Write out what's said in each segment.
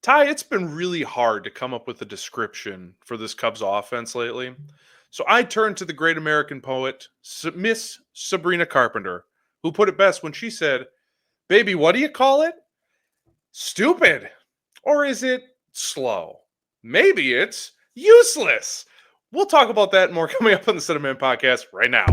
Ty, it's been really hard to come up with a description for this Cubs offense lately. So I turned to the great American poet, Miss Sabrina Carpenter, who put it best when she said, "Baby, what do you call it? Stupid. Or is it slow? Maybe it's useless." We'll talk about that and more coming up on the Set of Men podcast right now.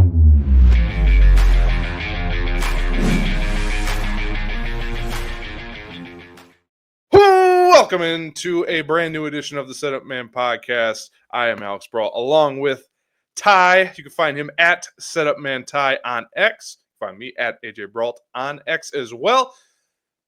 Welcome into a brand new edition of the Setup Man podcast. I am Alex Brawl, along with Ty. You can find him at Setup Man Ty on X. Find me at AJ Brault on X as well.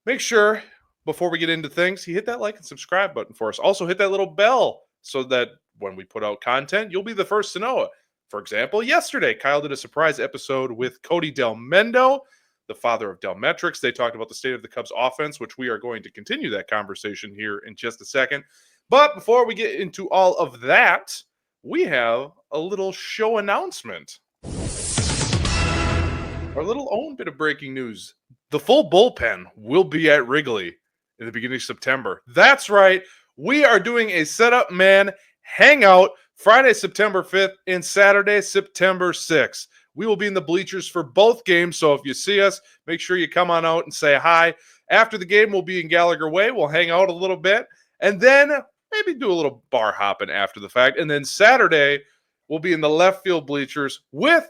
Make sure, before we get into things, you hit that like and subscribe button for us. Also, hit that little bell so that when we put out content, you'll be the first to know it. For example, yesterday, Kyle did a surprise episode with Cody Del Mendo, the father of Delmetrics. They talked about the state of the Cubs offense, which we are going to continue that conversation here in just a second. But before we get into all of that, we have a little show announcement. Our little own bit of breaking news. The full bullpen will be at Wrigley in the beginning of September. That's right. We are doing a Setup Man hangout Friday, September 5th and Saturday, September 6th. We will be in the bleachers for both games, so if you see us, make sure you come on out and say hi. After the game, we'll be in Gallagher Way. We'll hang out a little bit, and then maybe do a little bar hopping after the fact. And then Saturday, we'll be in the left field bleachers with,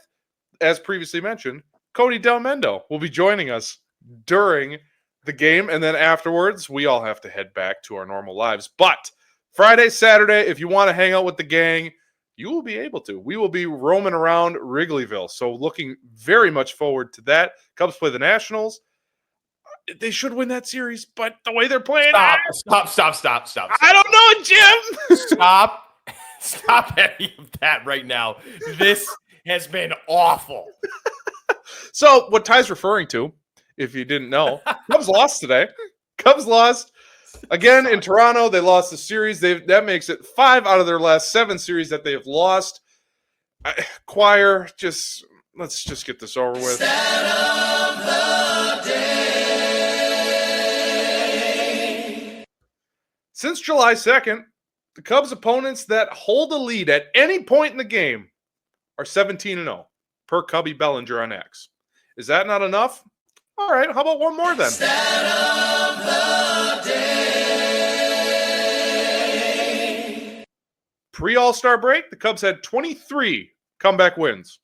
as previously mentioned, Cody Del Mendo will be joining us during the game, and then afterwards, we all have to head back to our normal lives. But Friday, Saturday, if you want to hang out with the gang, you will be able to. We will be roaming around Wrigleyville. So looking very much forward to that. Cubs play the Nationals. They should win that series, but the way they're playing... Stop. I don't know, Jim! Stop any of that right now. This has been awful. So what Ty's referring to, if you didn't know, Cubs lost today. Cubs lost. Again, in Toronto, they lost the series. That makes it 5 out of their last 7 series that they've lost. Choir, let's just get this over with. Stat of the day. Since July 2nd, the Cubs' opponents that hold a lead at any point in the game are 17-0 per Cubby Bellinger on X. Is that not enough? All right, how about one more then? Stat of the day. Pre-All-Star break, the Cubs had 23 comeback wins.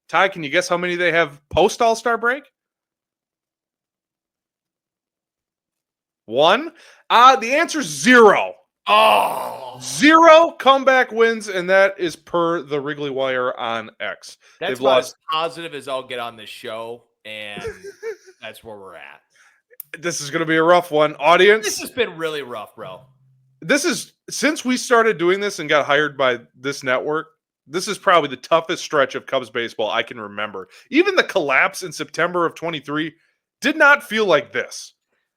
Ty, can you guess how many they have post-All-Star break? 1. The answer's 0. Oh, 0 comeback wins, and that is per the Wrigley Wire on X. They've lost as positive as I'll get on this show, and that's where we're at. This is going to be a rough one. Audience, this has been really rough, bro. This is, since we started doing this and got hired by this network, this is probably the toughest stretch of Cubs baseball I can remember. Even the collapse in September of 23 did not feel like this.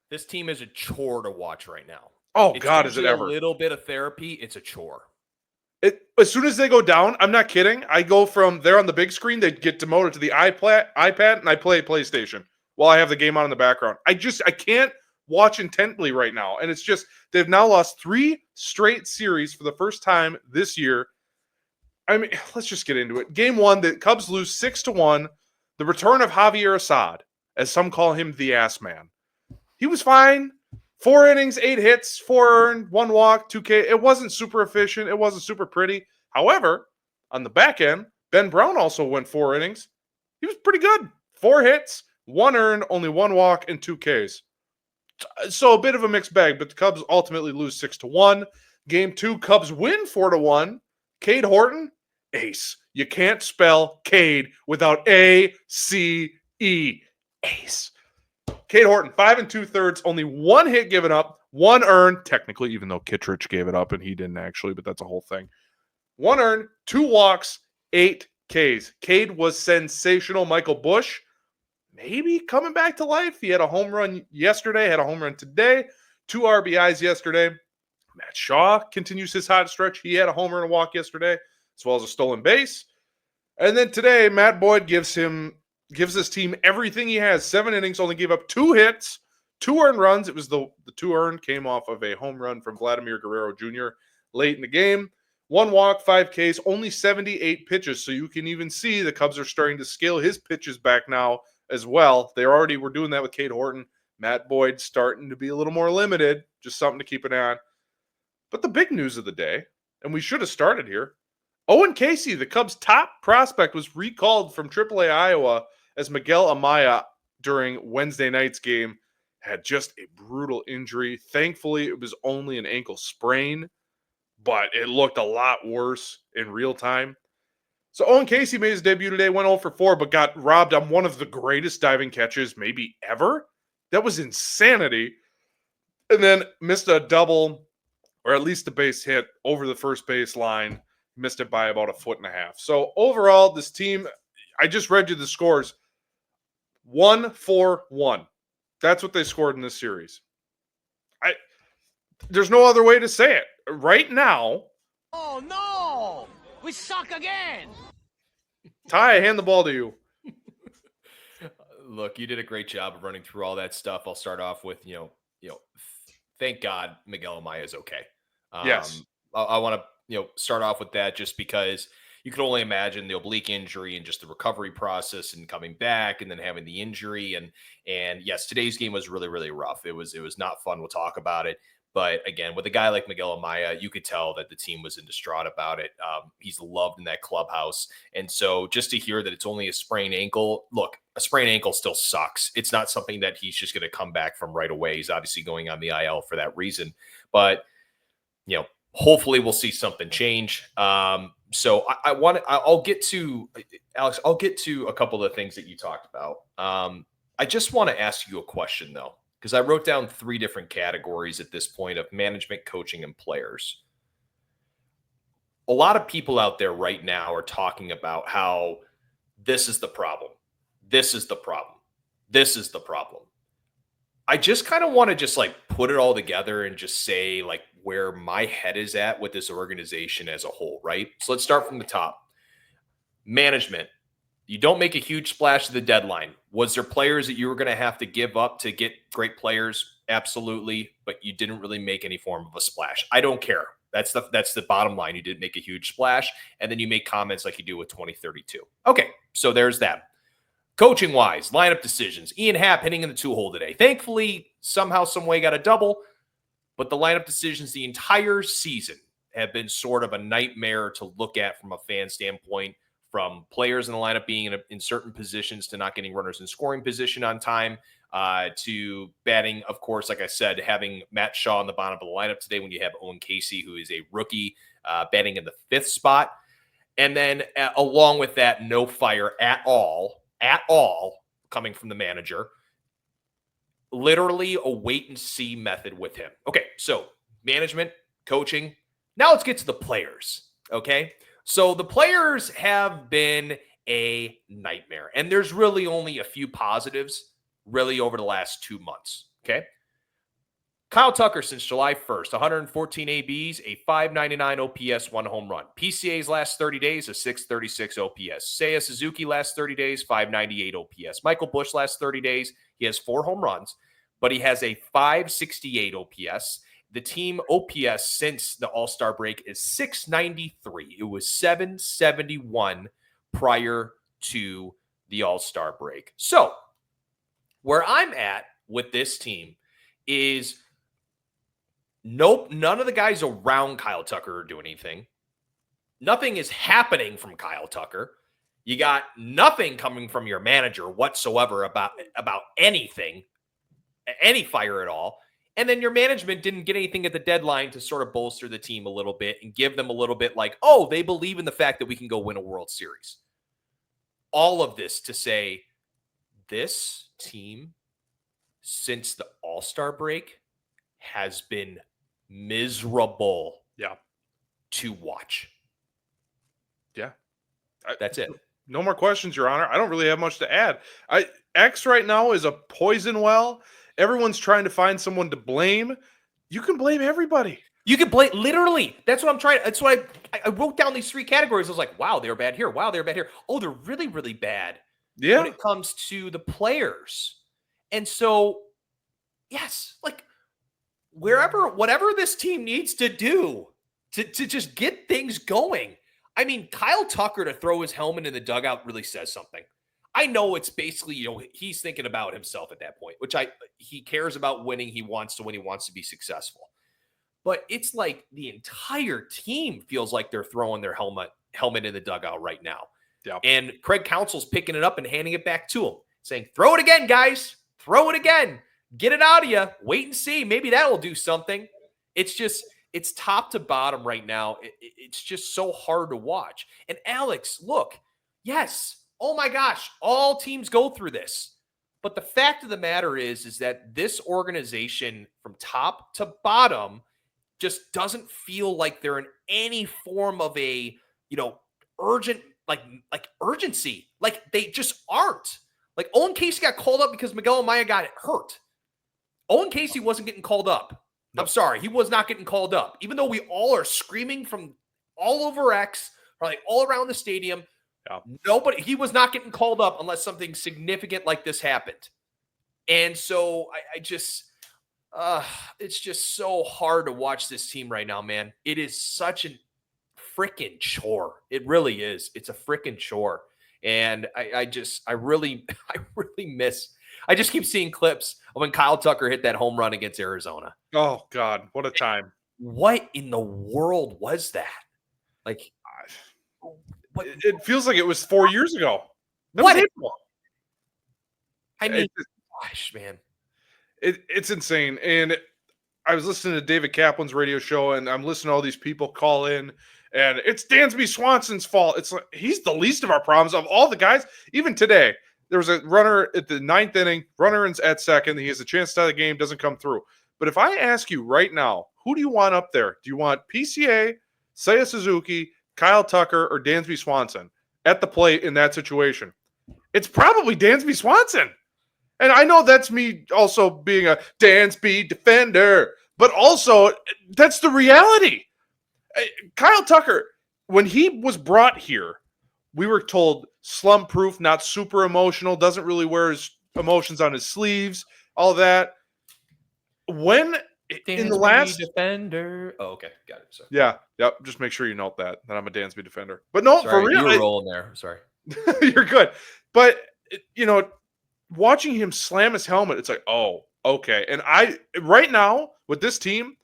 This team is a chore to watch right now. Oh, God, is it ever. A little bit of therapy, it's a chore. As soon as they go down, I'm not kidding, I go from there on the big screen, they get demoted to the iPad, and I play PlayStation while I have the game on in the background. I can't watch intently right now. And it's just, they've now lost 3 straight series for the first time this year. I mean, let's just get into it. Game 1, the Cubs lose 6-1. The return of Javier Assad, as some call him the ass man. He was fine. 4 innings, 8 hits, 4 earned, 1 walk, 2 K. It wasn't super efficient. It wasn't super pretty. However, on the back end, Ben Brown also went 4 innings. He was pretty good. 4 hits, 1 earned, only 1 walk, and 2 Ks. So a bit of a mixed bag, but the Cubs ultimately lose 6-1. Game 2, Cubs win 4-1. Cade Horton, ace. You can't spell Cade without A-C-E. Ace. Cade Horton, 5 2/3, only 1 hit given up, 1 earned, technically, even though Kittredge gave it up and he didn't actually, but that's a whole thing. 1 earned, 2 walks, 8 Ks. Cade was sensational. Michael Busch, maybe coming back to life. He had a home run yesterday, had a home run today, 2 RBIs yesterday. Matt Shaw continues his hot stretch. He had a homer and a walk yesterday, as well as a stolen base. And then today, Matt Boyd gives this team everything he has. 7 innings, only gave up 2 hits, 2 earned runs. It was the 2 earned came off of a home run from Vladimir Guerrero Jr. late in the game. 1 walk, 5 Ks, only 78 pitches. So you can even see the Cubs are starting to scale his pitches back now as well. They already were doing that with Cade Horton. Matt Boyd starting to be a little more limited. Just something to keep an eye on. But the big news of the day, and we should have started here, Owen Casey, the Cubs' top prospect, was recalled from AAA Iowa as Miguel Amaya during Wednesday night's game had just a brutal injury. Thankfully, it was only an ankle sprain, but it looked a lot worse in real time. So Owen Casey made his debut today, went 0 for 4, but got robbed on one of the greatest diving catches maybe ever. That was insanity. And then missed a double, or at least a base hit over the first base line. Missed it by about 1.5 feet. So overall, this team, I just read you the scores. 1-4-1. That's what they scored in this series. There's no other way to say it. Right now. Oh no! We suck again. Ty, I hand the ball to you. Look, you did a great job of running through all that stuff. I'll start off with, thank God Miguel Amaya is okay. Yes. I want to, start off with that just because you could only imagine the oblique injury and just the recovery process and coming back and then having the injury. And yes, today's game was really, really rough. It was not fun. We'll talk about it. But again, with a guy like Miguel Amaya, you could tell that the team was in distraught about it. He's loved in that clubhouse. And so just to hear that it's only a sprained ankle, look, a sprained ankle still sucks. It's not something that he's just going to come back from right away. He's obviously going on the IL for that reason. But, hopefully we'll see something change. So I'll get to, Alex, I'll get to a couple of things that you talked about. I just want to ask you a question, though, because I wrote down 3 different categories at this point of management, coaching, and players. A lot of people out there right now are talking about how this is the problem. This is the problem. This is the problem. I just kind of want to just put it all together and just say where my head is at with this organization as a whole, right? So let's start from the top. Management. You don't make a huge splash at the deadline. Was there players that you were going to have to give up to get great players? Absolutely. But you didn't really make any form of a splash. I don't care. That's the bottom line. You didn't make a huge splash. And then you make comments like you do with 2032. Okay. So there's that. Coaching wise, lineup decisions. Ian Happ hitting in the 2-hole today. Thankfully, somehow, some way got a double. But the lineup decisions the entire season have been sort of a nightmare to look at from a fan standpoint. From players in the lineup being in certain positions to not getting runners in scoring position on time, to batting, of course, like I said, having Matt Shaw on the bottom of the lineup today when you have Owen Casey, who is a rookie, batting in the 5th spot. And then along with that, no fire at all, coming from the manager. Literally a wait-and-see method with him. Okay, so management, coaching. Now let's get to the players, okay? So the players have been a nightmare, and there's really only a few positives really over the last 2 months, okay? Kyle Tucker since July 1st, 114 ABs, a 599 OPS, 1 home run. PCA's last 30 days, a 636 OPS. Seiya Suzuki last 30 days, 598 OPS. Michael Busch last 30 days, he has 4 home runs, but he has a 568 OPS. The team OPS since the All-Star break is 693. It was 771 prior to the All-Star break. So where I'm at with this team is nope, none of the guys around Kyle Tucker are doing anything. Nothing is happening from Kyle Tucker. You got nothing coming from your manager whatsoever about anything, any fire at all. And then your management didn't get anything at the deadline to sort of bolster the team a little bit and give them a little bit they believe in the fact that we can go win a World Series. All of this to say this team since the All-Star break has been miserable to watch. Yeah. That's it. No more questions, Your Honor. I don't really have much to add. X right now is a poison well. Everyone's trying to find someone to blame. You can blame everybody. You can blame, literally. That's what I'm trying. That's what I wrote down these 3 categories. I was like, wow, they're bad here. Wow, they're bad here. Oh, they're really, really bad when it comes to the players. And so Yes, like whatever this team needs to do to just get things going. I mean, Kyle Tucker to throw his helmet in the dugout really says something. I know it's basically, he's thinking about himself at that point, which he cares about winning. He wants to win. He wants to be successful. But it's like the entire team feels like they're throwing their helmet in the dugout right now. Yeah. And Craig Counsell's picking it up and handing it back to him, saying, throw it again, guys. Throw it again. Get it out of you. Wait and see. Maybe that will do something. It's top to bottom right now. It's just so hard to watch. And Alex, look, yes, oh my gosh, all teams go through this. But the fact of the matter is that this organization from top to bottom just doesn't feel like they're in any form of a, urgent, like urgency. Like they just aren't. Like Owen Casey got called up because Miguel Amaya got hurt. Owen Casey wasn't getting called up. I'm sorry. He was not getting called up. Even though we all are screaming from all over X, probably all around the stadium, he was not getting called up unless something significant like this happened. And so it's just so hard to watch this team right now, man. It is such a freaking chore. It really is. It's a freaking chore. And I really miss. I just keep seeing clips of when Kyle Tucker hit that home run against Arizona. Oh God, what a time! What in the world was that? Like, it feels like it was 4 years ago. What? I mean, gosh, man, it's insane. And I was listening to David Kaplan's radio show, and I'm listening to all these people call in, and it's Dansby Swanson's fault. It's like he's the least of our problems of all the guys. Even today, there was a runner at the 9th inning, runner at second. He has a chance to tie the game, doesn't come through. But if I ask you right now, who do you want up there? Do you want PCA, Seiya Suzuki, Kyle Tucker, or Dansby Swanson at the plate in that situation? It's probably Dansby Swanson. And I know that's me also being a Dansby defender, but also that's the reality. Kyle Tucker, when he was brought here, we were told slump-proof, not super emotional, doesn't really wear his emotions on his sleeves, all that. When in the last defender, okay, got it. Sorry. Yeah, yep. Just make sure you note that I'm a Dansby defender. But no, sorry, for real, you were rolling there. Sorry, you're good. But watching him slam his helmet, it's like, oh, okay. And right now with this team,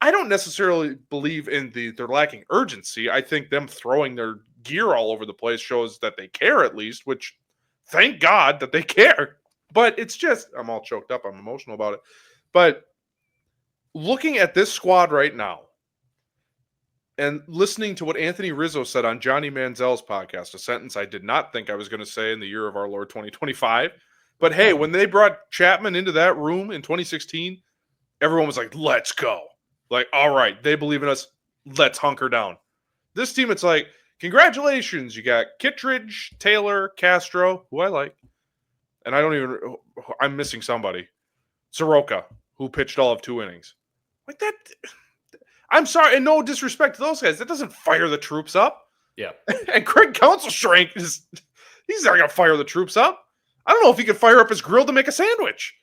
I don't necessarily believe in they're lacking urgency. I think them throwing their gear all over the place shows that they care at least, which thank God that they care. But it's just, I'm all choked up. I'm emotional about it. But looking at this squad right now and listening to what Anthony Rizzo said on Johnny Manziel's podcast, a sentence I did not think I was going to say in the year of our Lord 2025. But hey, when they brought Chapman into that room in 2016, everyone was like, let's go. Like, all right, they believe in us. Let's hunker down. This team, it's like, congratulations. You got Kittredge, Taylor, Castro, who I like. And I'm missing somebody. Soroka, who pitched all of 2 innings. Like that, I'm sorry, and no disrespect to those guys. That doesn't fire the troops up. Yeah. And Craig Counsell he's not going to fire the troops up. I don't know if he could fire up his grill to make a sandwich.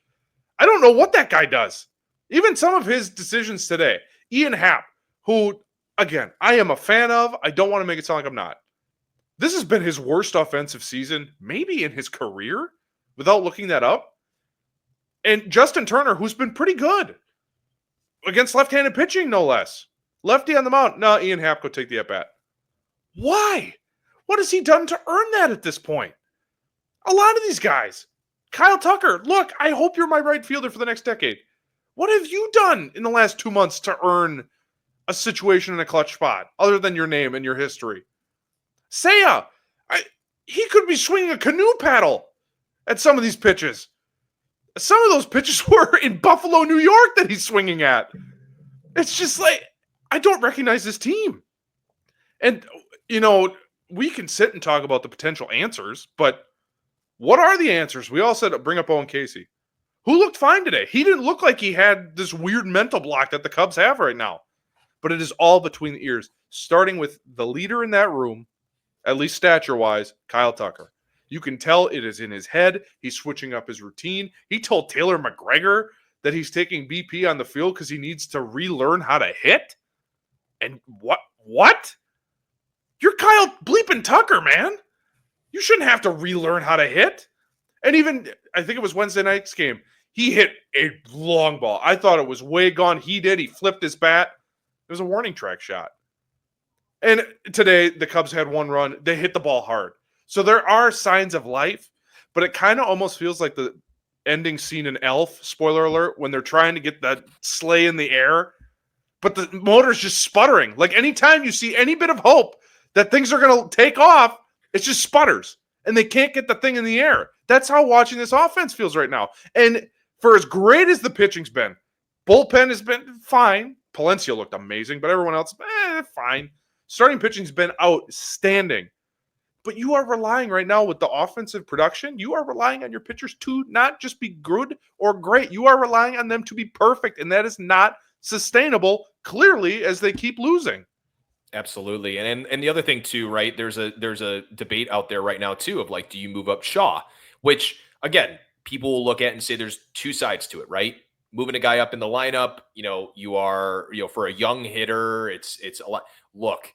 I don't know what that guy does. Even some of his decisions today. Ian Happ, who, again, I am a fan of. I don't want to make it sound like I'm not. This has been his worst offensive season, maybe in his career, without looking that up. And Justin Turner, who's been pretty good against left-handed pitching, no less. Lefty on the mound. No, Ian Happ, go take the at-bat. Why? What has he done to earn that at this point? A lot of these guys. Kyle Tucker, look, I hope you're my right fielder for the next decade. What have you done in the last 2 months to earn a situation in a clutch spot, other than your name and your history? Seiya, he could be swinging a canoe paddle at some of these pitches. Some of those pitches were in Buffalo, New York that he's swinging at. It's just like, I don't recognize this team. And, we can sit and talk about the potential answers, but what are the answers? We all said, bring up Owen Casey, who looked fine today. He didn't look like he had this weird mental block that the Cubs have right now. But it is all between the ears, starting with the leader in that room, at least stature-wise, Kyle Tucker. You can tell it is in his head. He's switching up his routine. He told Taylor McGregor that he's taking BP on the field because he needs to relearn how to hit? And what? You're Kyle bleeping Tucker, man. You shouldn't have to relearn how to hit. And even, I think it was Wednesday night's game, he hit a long ball. I thought it was way gone. He did. He flipped his bat. It was a warning track shot. And today, the Cubs had one run. They hit the ball hard. So there are signs of life, but it kind of almost feels like the ending scene in Elf, spoiler alert, when they're trying to get that sleigh in the air, but the motor's just sputtering. Like anytime you see any bit of hope that things are going to take off, it just sputters, and they can't get the thing in the air. That's how watching this offense feels right now. And for as great as the pitching's been, bullpen has been fine. Palencia looked amazing, but everyone else, fine. Starting pitching's been outstanding. But you are relying right now with the offensive production, you are relying on your pitchers to not just be good or great. You are relying on them to be perfect, and that is not sustainable, clearly, as they keep losing. Absolutely. And the other thing too, right? There's a debate out there right now too of like, do you move up Shaw? Which again, people will look at and say there's two sides to it, right? Moving a guy up in the lineup, you are, for a young hitter, it's a lot. Look,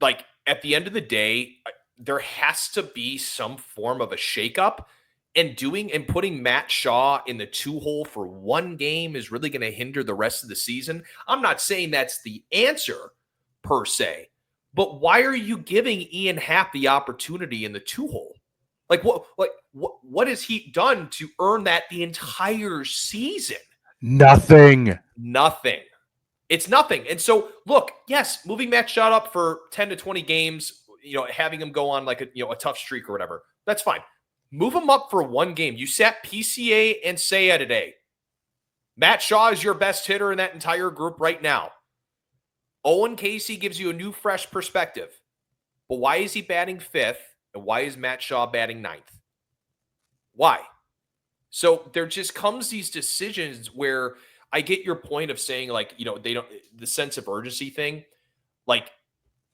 like at the end of the day, there has to be some form of a shakeup. And putting Matt Shaw in the 2-hole for one game is really going to hinder the rest of the season. I'm not saying that's the answer per se, but why are you giving Ian Happ the opportunity in the 2-hole? Like what has he done to earn that the entire season? Nothing. It's nothing. And so look, yes, moving Matt Shaw up for 10 to 20 games, having him go on like a tough streak or whatever, that's fine. Move him up for one game. You sat PCA and Seiya today. Matt Shaw is your best hitter in that entire group right now. Owen Casey gives you a new, fresh perspective. But why is he batting 5th? And why is Matt Shaw batting 9th? Why? So there just comes these decisions where I get your point of saying like, they don't, the sense of urgency thing. Like,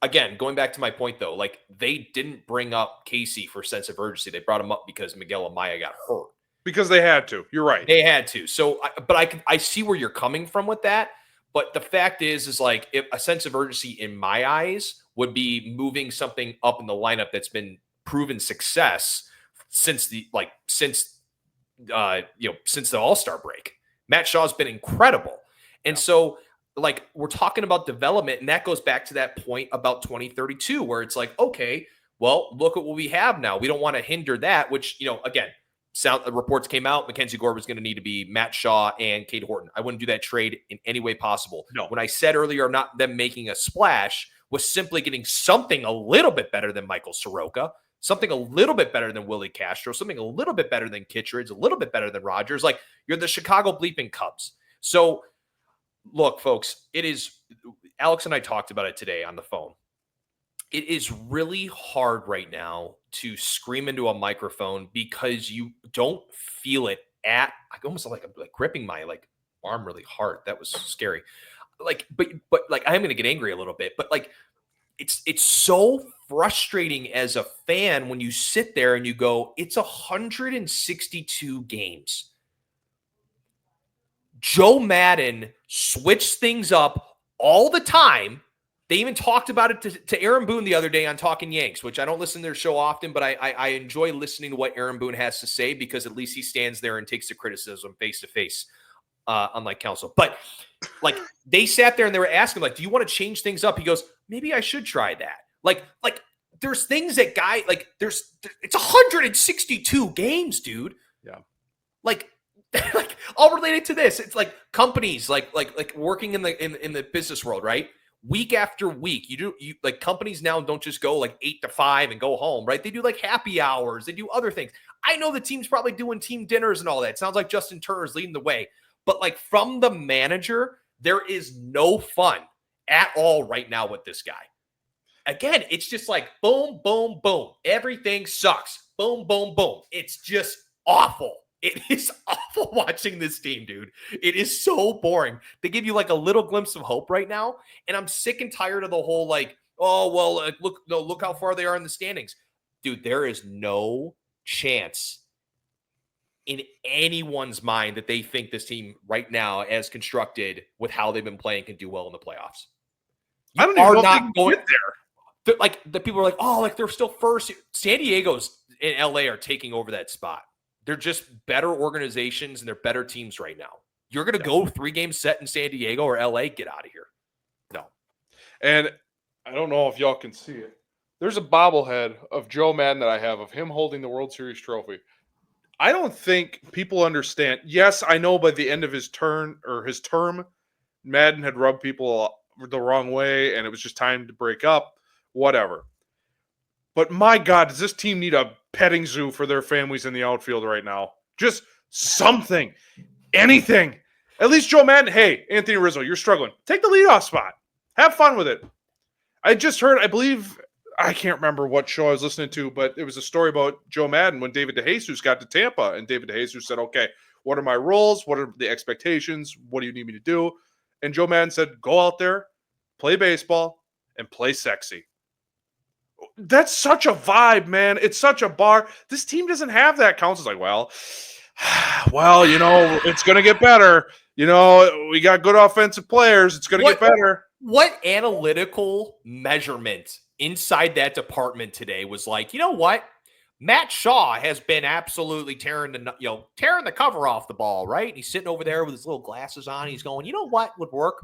again, going back to my point, though, like they didn't bring up Casey for sense of urgency. They brought him up because Miguel Amaya got hurt. Because they had to. You're right. They had to. So, I see where you're coming from with that. But the fact is like if a sense of urgency in my eyes would be moving something up in the lineup that's been proven success since the All-Star break. Matt Shaw's been incredible. And so like we're talking about development, and that goes back to that point about 2032, where it's like, okay, well, look at what we have now. We don't want to hinder that, which, again, reports came out. Mackenzie Gore was going to need to be Matt Shaw and Cade Horton. I wouldn't do that trade in any way possible. No. When I said earlier, not them making a splash, was simply getting something a little bit better than Michael Soroka, something a little bit better than Willie Castro, something a little bit better than Kittredge, a little bit better than Rogers. Like you're the Chicago bleeping Cubs. So look, folks, it is, Alex and I talked about it today on the phone. It is really hard right now to scream into a microphone because you don't feel it I almost like gripping my arm really hard. That was scary. But I am going to get angry a little bit, but it's so frustrating as a fan when you sit there and you go, it's 162 games. Joe Madden switched things up all the time. They even talked about it to Aaron Boone the other day on Talking Yanks, which I don't listen to their show often, but I enjoy listening to what Aaron Boone has to say because at least he stands there and takes the criticism face to face, unlike Counsell. But they sat there and they were asking, do you want to change things up? He goes, maybe I should try that. There's things that it's 162 games, dude. Yeah. All related to this. It's like companies, like working in the business world, right? Week after week, you companies now don't just go 8 to 5 and go home, right? They do happy hours. They do other things. I know the team's probably doing team dinners and all that. It sounds like Justin Turner's leading the way, but from the manager, there is no fun at all right now with this guy. Again, it's just boom, boom, boom. Everything sucks. Boom, boom, boom. It's just awful. It is awful watching this team, dude. It is so boring. They give you a little glimpse of hope right now, and I'm sick and tired of the whole look how far they are in the standings. Dude, there is no chance in anyone's mind that they think this team right now, as constructed with how they've been playing, can do well in the playoffs. I don't even know if they can get there. Like the people are like, oh, like they're still first. San Diego's and LA are taking over that spot. They're just better organizations and they're better teams right now. You're going to go 3-game set in San Diego or LA? Get out of here. No. And I don't know if y'all can see it. There's a bobblehead of Joe Madden that I have of him holding the World Series trophy. I don't think people understand. Yes, I know by the end of his term, Madden had rubbed people the wrong way and it was just time to break up. Whatever. But my God, does this team need a petting zoo for their families in the outfield right now? Just something. Anything. At least Joe Madden, hey, Anthony Rizzo, you're struggling. Take the leadoff spot. Have fun with it. I just heard, I believe, I can't remember what show I was listening to, but it was a story about Joe Madden when David DeJesus got to Tampa. And David DeJesus said, okay, what are my roles? What are the expectations? What do you need me to do? And Joe Madden said, go out there, play baseball, and play sexy. That's such a vibe, man. It's such a bar. This team doesn't have that. Council's like, well, you know, it's going to get better. You know, we got good offensive players. It's going to get better. What analytical measurement inside that department today was like, you know what? Matt Shaw has been absolutely tearing the cover off the ball, right? And he's sitting over there with his little glasses on. He's going, you know what would work?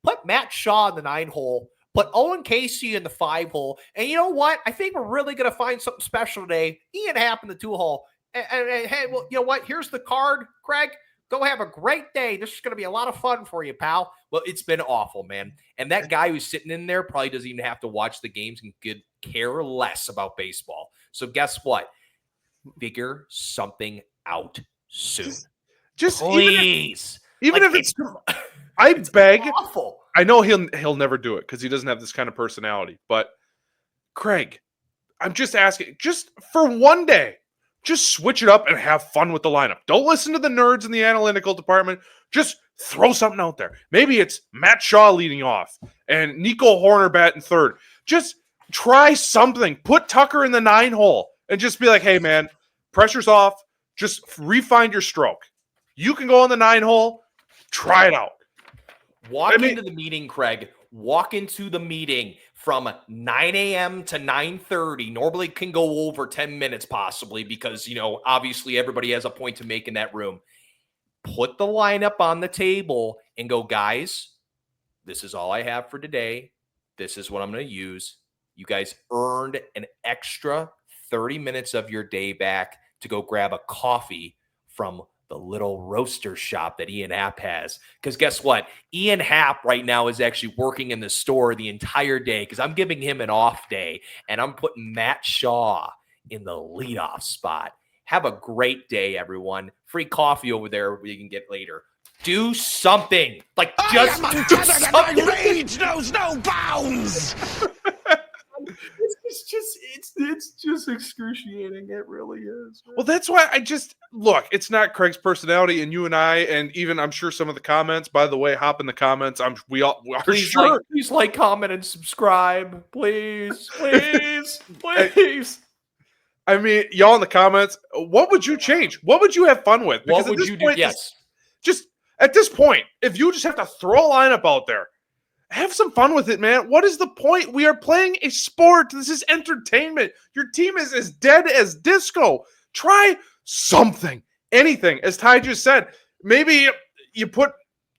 Put Matt Shaw in the 9-hole. Put Owen Casey in the 5-hole. And you know what? I think we're really going to find something special today. Ian Happ in the 2-hole. And hey, well, you know what? Here's the card, Craig. Go have a great day. This is going to be a lot of fun for you, pal. Well, it's been awful, man. And that guy who's sitting in there probably doesn't even have to watch the games and could care less about baseball. So guess what? Figure something out soon. Just please. Even if it's I beg. Awful. I know he'll never do it because he doesn't have this kind of personality. But Craig, I'm just asking, just for one day, just switch it up and have fun with the lineup. Don't listen to the nerds in the analytical department. Just throw something out there. Maybe it's Matt Shaw leading off and Nico Horner batting third. Just try something. Put Tucker in the 9-hole and just be like, hey, man, pressure's off. Just refine your stroke. You can go on the 9-hole. Try it out. Walk into the meeting, Craig. Walk into the meeting from 9 a.m. to 9:30. Normally can go over 10 minutes possibly because, you know, obviously everybody has a point to make in that room. Put the lineup on the table and go, guys, this is all I have for today. This is what I'm going to use. You guys earned an extra 30 minutes of your day back to go grab a coffee from the little roaster shop that Ian Happ has. Because guess what? Ian Happ right now is actually working in the store the entire day because I'm giving him an off day and I'm putting Matt Shaw in the leadoff spot. Have a great day, everyone. Free coffee over there you can get later. Do something. Like, just do something. My rage knows no bounds. It's just excruciating. It really is. Man. Well, that's why look, it's not Craig's personality, and you and I, and even I'm sure some of the comments, by the way, hop in the comments. We are please sure. Please like, comment, and subscribe. Please. Please. I mean, y'all in the comments, what would you change? What would you have fun with? Because what would you do? Yes. Just at this point, if you just have to throw a lineup out there, have some fun with it, man. What is the point? We are playing a sport. This is entertainment. Your team is as dead as disco. Try something, anything. As Ty just said, maybe you put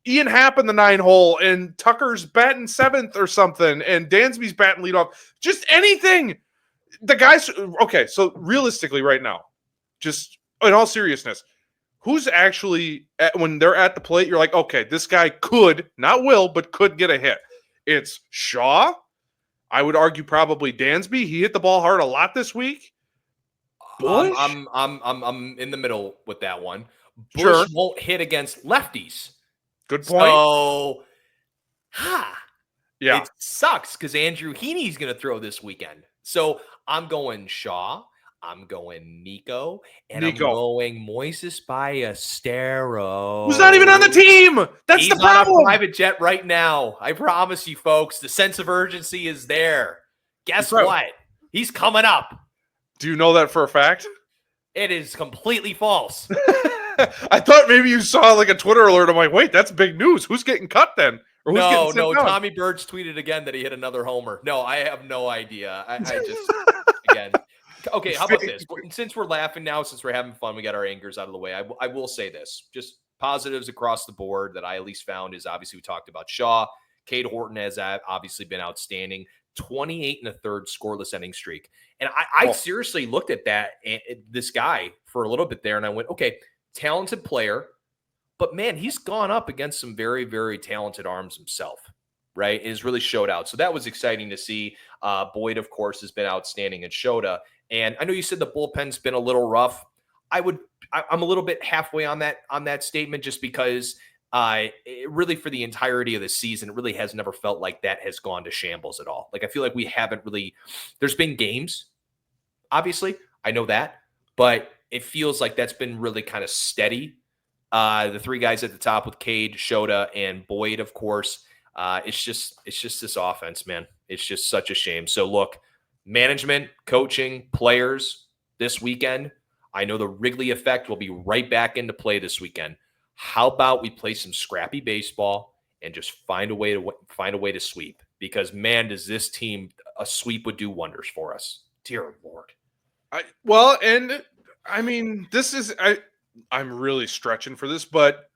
Ian Happ in the 9-hole and Tucker's batting 7th or something and Dansby's batting leadoff. Just anything. The guys, okay, so realistically right now, just in all seriousness, who's actually, when they're at the plate, you're like, okay, this guy could, not will, but could get a hit. It's Shaw. I would argue probably Dansby. He hit the ball hard a lot this week. Bush? I'm in the middle with that one. Bush Sure. won't hit against lefties. Good point. So, yeah. It sucks because Andrew Heaney's going to throw this weekend. So I'm going Shaw. I'm going Nico. And I'm going Moises Ballesteros. Who's not even on the team. That's the problem. He's on a private jet right now. I promise you, folks. The sense of urgency is there. Guess what? He's coming up. Do you know that for a fact? It is completely false. I thought maybe you saw like a Twitter alert. I'm like, wait, that's big news. Who's getting cut then? Or who's getting sent down? Tommy Birch tweeted again that he hit another homer. No, I have no idea. I just, again. Okay, how about this? Since we're laughing now, since we're having fun, we got our angers out of the way. I will say this. Just positives across the board that I at least found is obviously we talked about Shaw. Cade Horton has obviously been outstanding. 28 and a third scoreless inning streak. And I seriously looked at that, this guy for a little bit there, and I went, okay, talented player, but man, he's gone up against some very, very talented arms himself, right? It has really showed out. So that was exciting to see. Boyd, of course, has been outstanding at Shota. And I know you said the bullpen's been a little rough. I'm a little bit halfway on that statement just because really for the entirety of the season, it really has never felt like that has gone to shambles at all. Like I feel like we haven't really, there's been games, obviously, I know that, but it feels like that's been really kind of steady. The three guys at the top with Cade, Shota, and Boyd, of course. It's just this offense, man. It's just such a shame. So look, management, coaching, players this weekend. I know the Wrigley effect will be right back into play this weekend. How about we play some scrappy baseball and just find a way to sweep? Because man, does this team, a sweep would do wonders for us. Dear Lord. I'm really stretching for this, but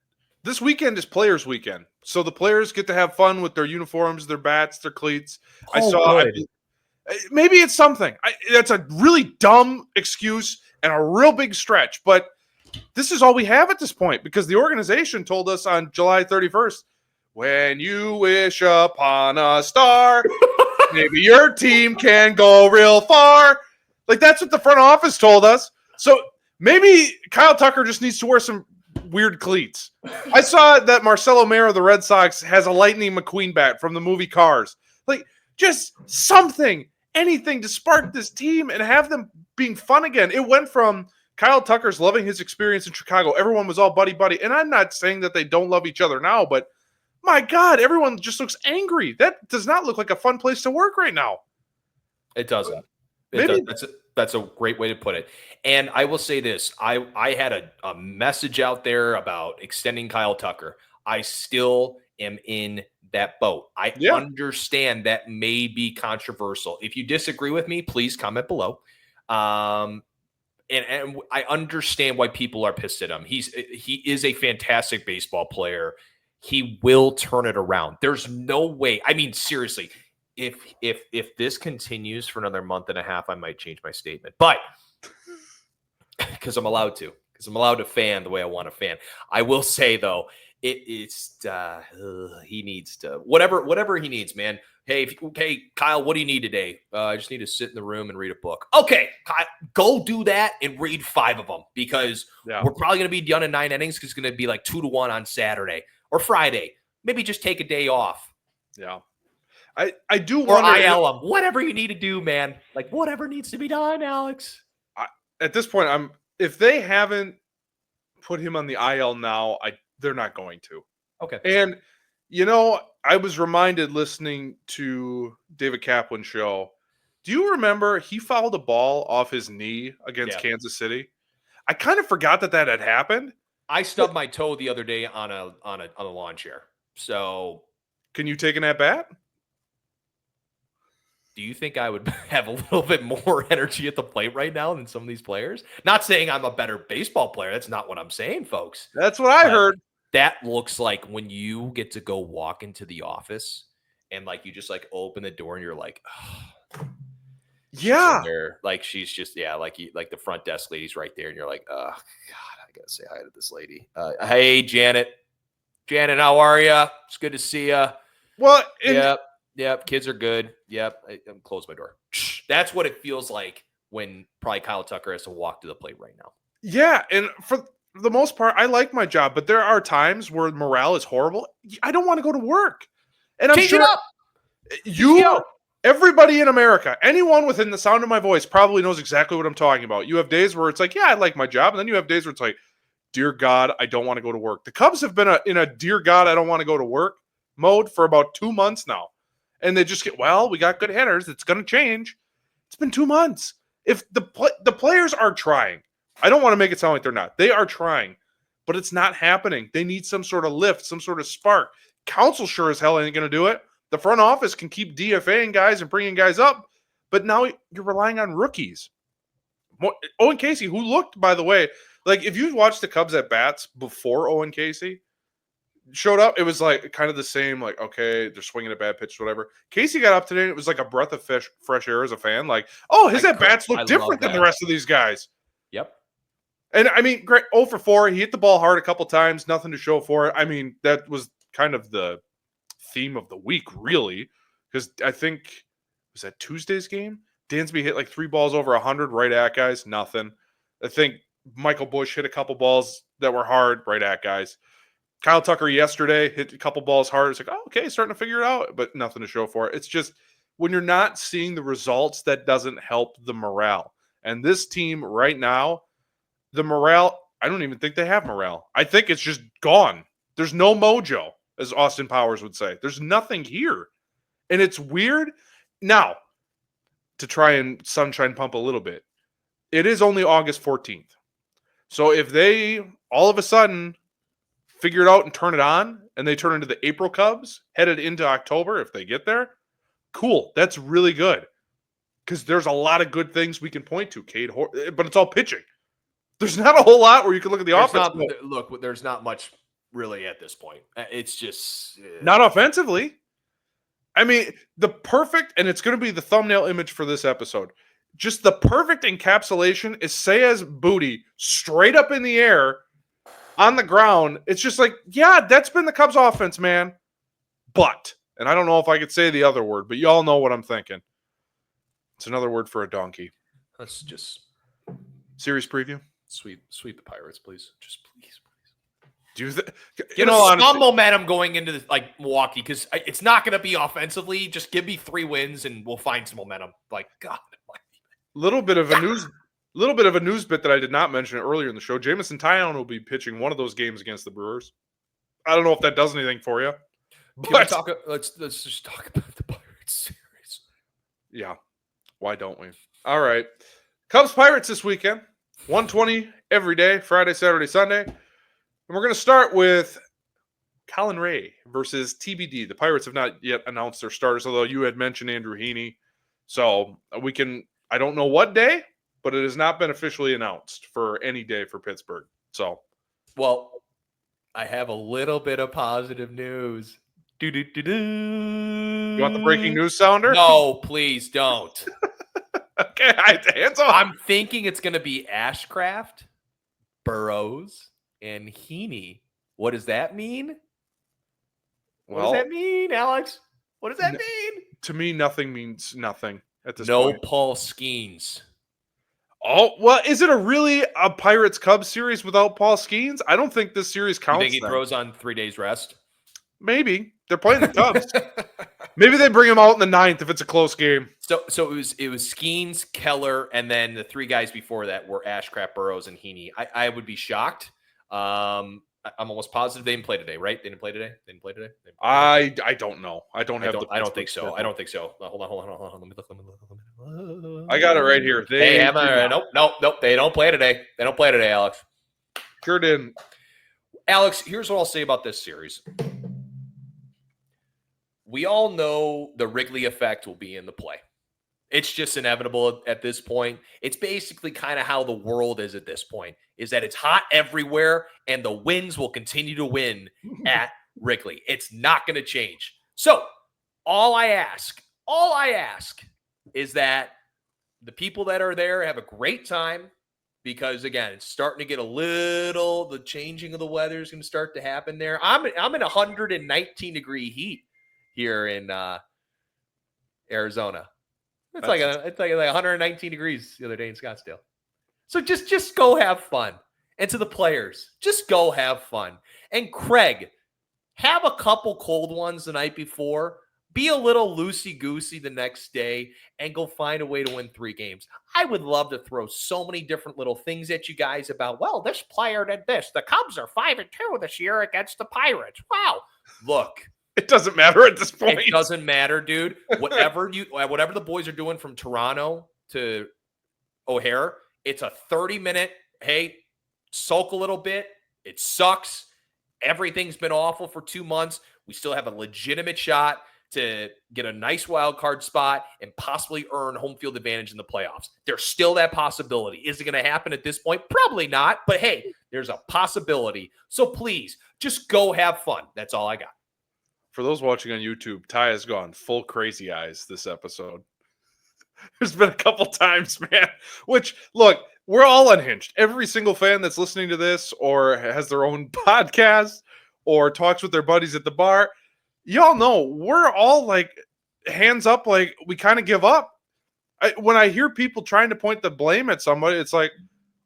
this weekend is Players Weekend, so the players get to have fun with their uniforms, their bats, their cleats. Maybe it's something. That's a really dumb excuse and a real big stretch, but this is all we have at this point because the organization told us on July 31st, when you wish upon a star, maybe your team can go real far. Like that's what the front office told us. So maybe Kyle Tucker just needs to wear some weird cleats. I saw that Marcelo Mayer of the Red Sox has a Lightning McQueen bat from the movie Cars. Like just something, anything to spark this team and have them being fun again. It went from Kyle Tucker's loving his experience in Chicago. Everyone was all buddy-buddy. And I'm not saying that they don't love each other now, but my God, everyone just looks angry. That does not look like a fun place to work right now. It doesn't. That's a great way to put it. And I will say this. I had a message out there about extending Kyle Tucker. I still am in that boat. I understand that may be controversial. If you disagree with me, please comment below. And I understand why people are pissed at him. He is a fantastic baseball player. He will turn it around. There's no way. I mean, seriously, if this continues for another month and a half, I might change my statement. But because I'm allowed to fan the way I want to fan. I will say though, he needs to whatever he needs, man. Hey, Kyle, what do you need today? I just need to sit in the room and read a book. Okay, Kyle, go do that and read 5 of them because we're probably going to be done in 9 innings because it's going to be like 2-1 on Saturday or Friday. Maybe just take a day off. Yeah. I do wonder. Or IL him. Whatever you need to do, man. Like whatever needs to be done, Alex. At this point, if they haven't put him on the IL now, they're not going to. Okay. And I was reminded listening to David Kaplan's show. Do you remember he fouled a ball off his knee against Kansas City? I kind of forgot that had happened. I stubbed my toe the other day on a lawn chair. So, can you take an at bat? Do you think I would have a little bit more energy at the plate right now than some of these players? Not saying I'm a better baseball player. That's not what I'm saying, folks. That's what I heard. That looks like when you get to go walk into the office and like you just like open the door and you're like, oh, yeah, like she's just like the front desk lady's right there and you're like, oh God, I gotta say hi to this lady. Hey, Janet, how are you? It's good to see you. Well, Yep, kids are good. Yep, I'm close my door. That's what it feels like when probably Kyle Tucker has to walk to the plate right now. Yeah, and for the most part, I like my job, but there are times where morale is horrible. I don't want to go to work. And I'm sure everybody in America, anyone within the sound of my voice probably knows exactly what I'm talking about. You have days where it's like, yeah, I like my job. And then you have days where it's like, dear God, I don't want to go to work. The Cubs have been in a dear God, I don't want to go to work mode for about 2 months now. And they just we got good hitters. It's going to change. It's been 2 months. If the players are trying, I don't want to make it sound like they're not. They are trying, but it's not happening. They need some sort of lift, some sort of spark. Council sure as hell ain't going to do it. The front office can keep DFAing guys and bringing guys up, but now you're relying on rookies. Owen Casey, who looked, by the way, like if you watched the Cubs at bats before Owen Casey showed up, it was like kind of the same, like, okay, they're swinging a bad pitch, whatever. Casey got up today and it was like a breath of fresh air as a fan. Like, oh, his at bats look different than the rest of these guys. Yep. And I mean, great, 0 for 4. He hit the ball hard a couple times, nothing to show for it. I mean, that was kind of the theme of the week, really, because I think, was that Tuesday's game? Dansby hit like 3 balls over 100 right at guys, nothing. I think Michael Busch hit a couple balls that were hard right at guys. Kyle Tucker yesterday hit a couple balls hard. It's like, oh, okay, starting to figure it out, but nothing to show for it. It's just when you're not seeing the results, that doesn't help the morale. And this team right now, the morale, I don't even think they have morale. I think it's just gone. There's no mojo, as Austin Powers would say. There's nothing here. And it's weird. Now, to try and sunshine pump a little bit, it is only August 14th. So if they all of a sudden figure it out and turn it on, and they turn into the April Cubs, headed into October, if they get there, cool. That's really good. Because there's a lot of good things we can point to, but it's all pitching. There's not a whole lot where you can look at the offense. Look, there's not much really at this point. It's just not offensively. I mean, the perfect, and it's going to be the thumbnail image for this episode, just the perfect encapsulation is Seiya's booty straight up in the air on the ground. It's just like, yeah, that's been the Cubs offense, man. But, and I don't know if I could say the other word, but y'all know what I'm thinking. It's another word for a donkey. Let's just series preview. Sweep the Pirates, please. Just please. Get some momentum going into like Milwaukee, because it's not going to be offensively. Just give me 3 wins and we'll find some momentum. Like, God. Little bit of a news bit that I did not mention earlier in the show. Jameson Taillon will be pitching one of those games against the Brewers. I don't know if that does anything for you. Let's just talk about the Pirates series. Yeah. Why don't we? All right. Cubs Pirates this weekend. 1:20 every day, Friday, Saturday, Sunday. And we're going to start with Colin Ray versus TBD. The Pirates have not yet announced their starters, although you had mentioned Andrew Heaney. So we can, I don't know what day, but it has not been officially announced for any day for Pittsburgh. So, well, I have a little bit of positive news. You want the breaking news sounder? No, please don't. Okay, hands off. I'm thinking it's going to be Ashcraft, Burrows, and Heaney. What does that mean? What does that mean, Alex? What does that mean? To me, nothing means nothing at this point. No Paul Skeens. Oh, well, is it a Pirates Cubs series without Paul Skeens? I don't think this series counts. You think he throws on 3 days rest? Maybe. They're playing the Cubs. Maybe they bring him out in the 9th if it's a close game. So it was Skeens, Keller, and then the 3 guys before that were Ashcraft, Burrows, and Heaney. I would be shocked. I'm almost positive they didn't play today, right? They didn't play today? I don't know. I don't think so. I don't think so. Hold on. Let me look. I got it right here. Nope. They don't play today. They don't play today, Alex. Sure didn't. Alex, here's what I'll say about this series. We all know the Wrigley effect will be in the play. It's just inevitable at this point. It's basically kind of how the world is at this point, is that it's hot everywhere and the winds will continue to win at Wrigley. It's not going to change. So all I ask is that the people that are there have a great time, because again, it's starting to get the changing of the weather is going to start to happen there. I'm in 119 degree heat here in Arizona. It's like 119 degrees the other day in Scottsdale. So just go have fun. And to the players, just go have fun. And Craig, have a couple cold ones the night before. Be a little loosey-goosey the next day and go find a way to win 3 games. I would love to throw so many different little things at you guys about, well, this player did this. The Cubs are 5-2 this year against the Pirates. Wow. Look. It doesn't matter at this point. It doesn't matter, dude. Whatever the boys are doing from Toronto to O'Hare, it's a 30-minute hey, sulk a little bit. It sucks. Everything's been awful for 2 months. We still have a legitimate shot to get a nice wild card spot and possibly earn home field advantage in the playoffs. There's still that possibility. Is it going to happen at this point? Probably not. But hey, there's a possibility. So please, just go have fun. That's all I got. For those watching on YouTube, Ty has gone full crazy eyes this episode. There's been a couple times, man, which, look, we're all unhinged. Every single fan that's listening to this or has their own podcast or talks with their buddies at the bar, y'all know we're all like hands up, like we kind of give up. When I hear people trying to point the blame at somebody, it's like,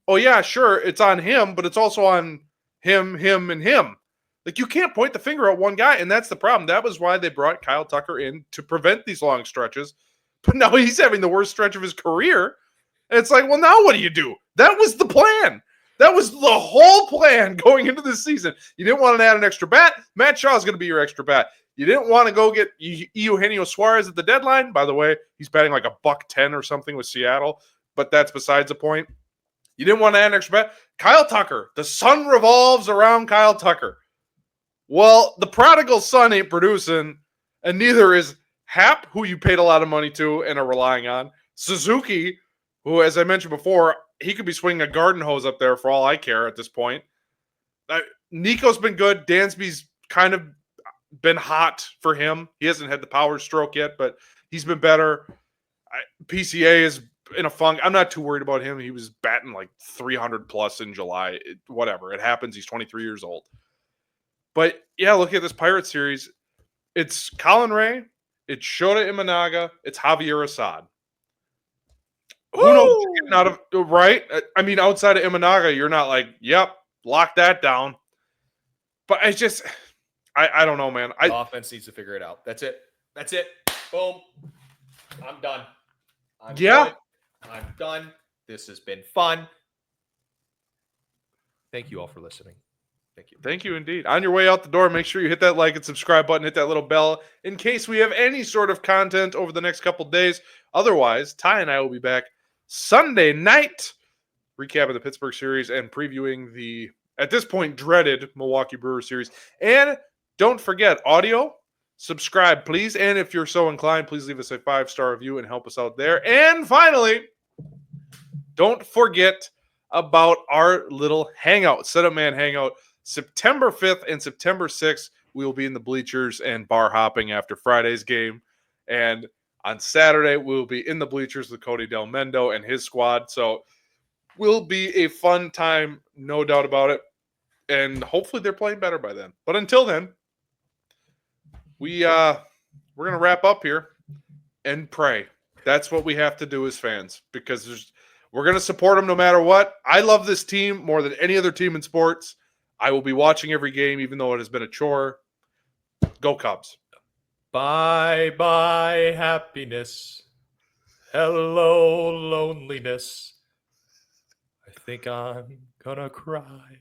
oh, yeah, sure, it's on him, but it's also on him, and him. Like, you can't point the finger at one guy, and that's the problem. That was why they brought Kyle Tucker in to prevent these long stretches. But now he's having the worst stretch of his career. And it's like, well, now what do you do? That was the plan. That was the whole plan going into this season. You didn't want to add an extra bat. Matt Shaw is going to be your extra bat. You didn't want to go get Eugenio Suarez at the deadline. By the way, he's batting like $110 or something with Seattle, but that's besides the point. You didn't want to add an extra bat. Kyle Tucker. The sun revolves around Kyle Tucker. Well, the prodigal son ain't producing, and neither is Hap, who you paid a lot of money to and are relying on. Suzuki, who, as I mentioned before, he could be swinging a garden hose up there for all I care at this point. Nico's been good. Dansby's kind of been hot for him. He hasn't had the power stroke yet, but he's been better. PCA is in a funk. I'm not too worried about him. He was batting like 300 plus in July. Whatever. It happens. He's 23 years old. But, yeah, look at this Pirates series. It's Colin Ray. It's Shota Imanaga. It's Javier Assad. Who knows what you're getting out of, right? I mean, outside of Imanaga, you're not like, yep, lock that down. But I just, I don't know, man. The offense needs to figure it out. That's it. That's it. Boom. I'm done. I'm done. This has been fun. Thank you all for listening. Thank you. Thank you indeed. On your way out the door, make sure you hit that like and subscribe button, hit that little bell in case we have any sort of content over the next couple days. Otherwise, Ty and I will be back Sunday night, recapping the Pittsburgh series and previewing the, at this point, dreaded Milwaukee Brewers series. And don't forget, audio, subscribe, please. And if you're so inclined, please leave us a 5-star review and help us out there. And finally, don't forget about our little hangout, Setup Man Hangout. September 5th and September 6th, we will be in the bleachers and bar hopping after Friday's game. And on Saturday, we'll be in the bleachers with Cody Del Mendo and his squad. So will be a fun time, no doubt about it. And hopefully they're playing better by then. But until then, we're going to wrap up here and pray. That's what we have to do as fans, because we're going to support them no matter what. I love this team more than any other team in sports. I will be watching every game, even though it has been a chore. Go Cubs. Bye-bye, happiness. Hello, loneliness. I think I'm gonna cry.